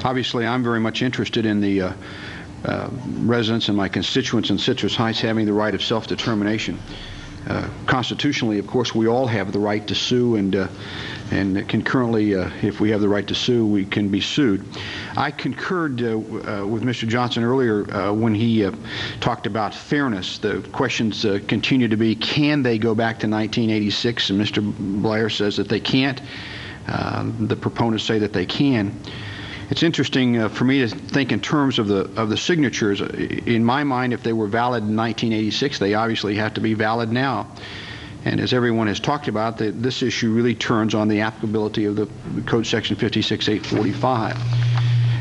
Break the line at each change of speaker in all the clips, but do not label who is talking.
Obviously, I'm very much interested in the residents and my constituents in Citrus Heights having the right of self-determination. Constitutionally, of course, we all have the right to sue, and concurrently, if we have the right to sue, we can be sued. I concurred with Mr. Johnson earlier when he talked about fairness. The questions continue to be, can they go back to 1986? And Mr. Blair says that they can't. The proponents say that they can. It's interesting for me to think in terms of the signatures. In my mind, if they were valid in 1986, they obviously have to be valid now. And as everyone has talked about, this issue really turns on the applicability of the Code Section 56845.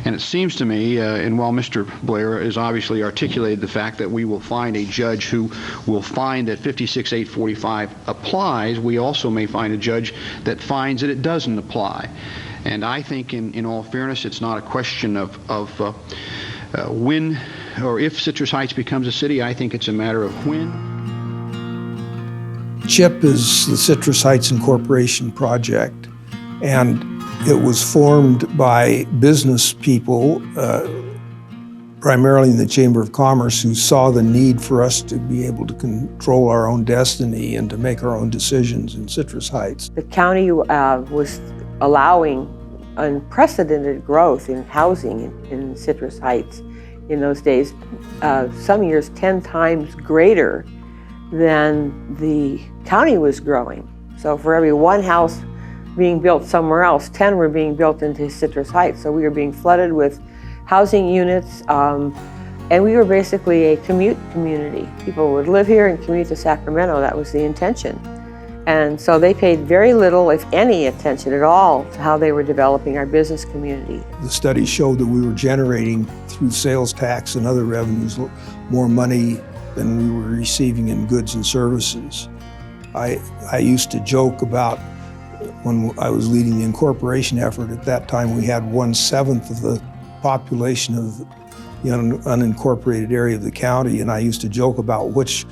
And it seems to me, and while Mr. Blair has obviously articulated the fact that we will find a judge who will find that 56845 applies, we also may find a judge that finds that it doesn't apply. And I think, in all fairness, it's not a question of when or if Citrus Heights becomes a city. I think it's a matter of when.
CHIP is the Citrus Heights Incorporation project, and it was formed by business people, primarily in the Chamber of Commerce, who saw the need for us to be able to control our own destiny and to make our own decisions in Citrus Heights.
The county was allowing unprecedented growth in housing in Citrus Heights in those days, some years 10 times greater than the county was growing. So for every one house being built somewhere else, 10 were being built into Citrus Heights. So we were being flooded with housing units, and we were basically a commute community. People would live here and commute to Sacramento. That was the intention. And so they paid very little, if any, attention at all to how they were developing our business community.
The studies showed that we were generating, through sales tax and other revenues, more money than we were receiving in goods and services. I used to joke about, when I was leading the incorporation effort, at that time we had 1/7 of the population of the unincorporated area of the county, and I used to joke about which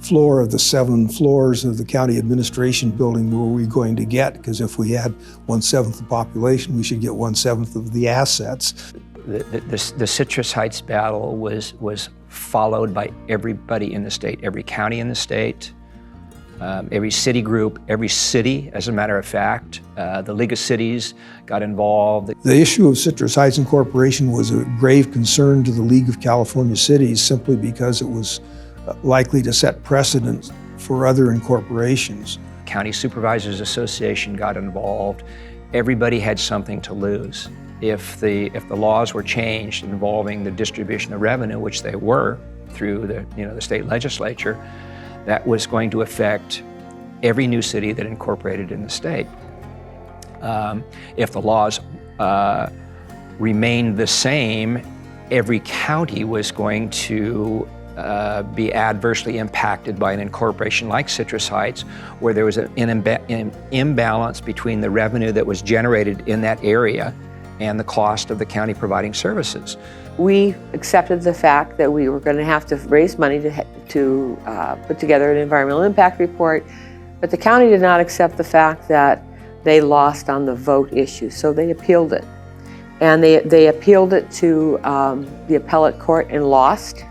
floor of the 7 floors of the county administration building were we going to get, because if we had 1/7 the population, we should get 1/7 of the assets.
The Citrus Heights battle was followed by everybody in the state, every county in the state, every city group, every city, as a matter of fact. The League of Cities got involved.
The issue of Citrus Heights Incorporation was a grave concern to the League of California Cities, simply because it was likely to set precedent for other incorporations.
County Supervisors Association got involved. Everybody had something to lose. If the laws were changed involving the distribution of revenue, which they were through the state legislature, that was going to affect every new city that incorporated in the state. If the laws remained the same, every county was going to be adversely impacted by an incorporation like Citrus Heights, where there was an imbalance between the revenue that was generated in that area and the cost of the county providing services.
We accepted the fact that we were going to have to raise money to put together an environmental impact report, but the county did not accept the fact that they lost on the vote issue, so they appealed it. And they appealed it to the appellate court and lost.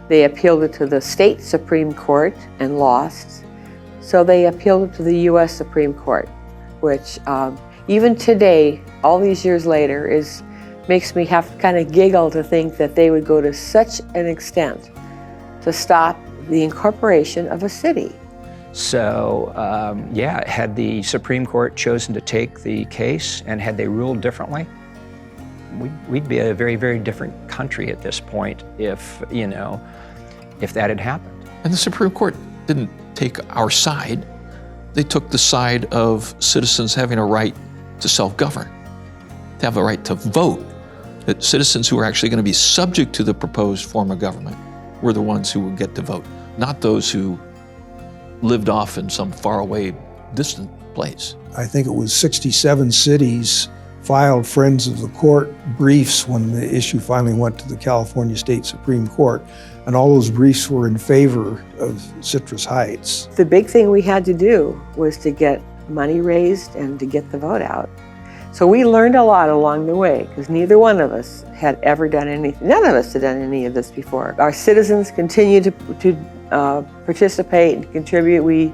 They appealed it to the state Supreme Court and lost. So they appealed it to the U.S. Supreme Court, which even today, all these years later, makes me have to kind of giggle to think that they would go to such an extent to stop the incorporation of a city.
So, had the Supreme Court chosen to take the case and had they ruled differently, we'd be a very, very different country at this point if that had happened.
And the Supreme Court didn't take our side. They took the side of citizens having a right to self-govern, to have a right to vote. That citizens who are actually going to be subject to the proposed form of government were the ones who would get to vote, not those who lived off in some faraway, distant place.
I think it was 67 cities filed Friends of the Court briefs when the issue finally went to the California State Supreme Court, and all those briefs were in favor of Citrus Heights.
The big thing we had to do was to get money raised and to get the vote out. So we learned a lot along the way because neither one of us had ever done anything. None of us had done any of this before. Our citizens continue to participate and contribute. We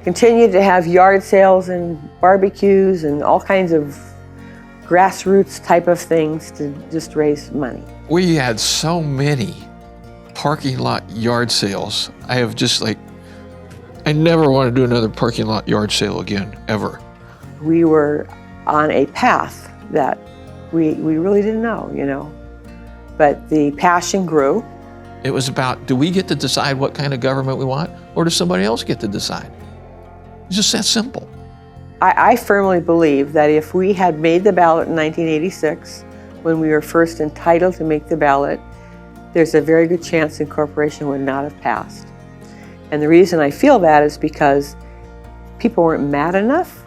continue to have yard sales and barbecues and all kinds of grassroots type of things to just raise money.
We had so many parking lot yard sales. I have just I never want to do another parking lot yard sale again, ever.
We were on a path that we really didn't know, But the passion grew.
It was about, do we get to decide what kind of government we want, or does somebody else get to decide? It's just that simple.
I firmly believe that if we had made the ballot in 1986, when we were first entitled to make the ballot, there's a very good chance incorporation would not have passed. And the reason I feel that is because people weren't mad enough,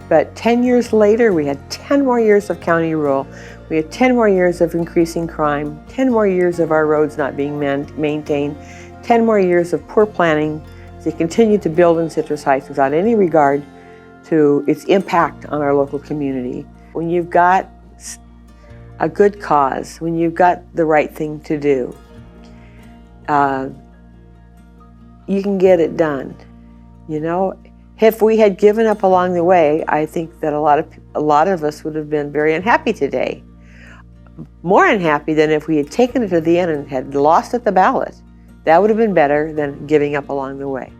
but 10 years later, we had 10 more years of county rule. We had 10 more years of increasing crime, 10 more years of our roads not being maintained, 10 more years of poor planning as they continued to build in Citrus Heights without any regard to its impact on our local community. When you've got a good cause, when you've got the right thing to do, you can get it done. If we had given up along the way, I think that a lot of us would have been very unhappy today. More unhappy than if we had taken it to the end and had lost at the ballot. That would have been better than giving up along the way.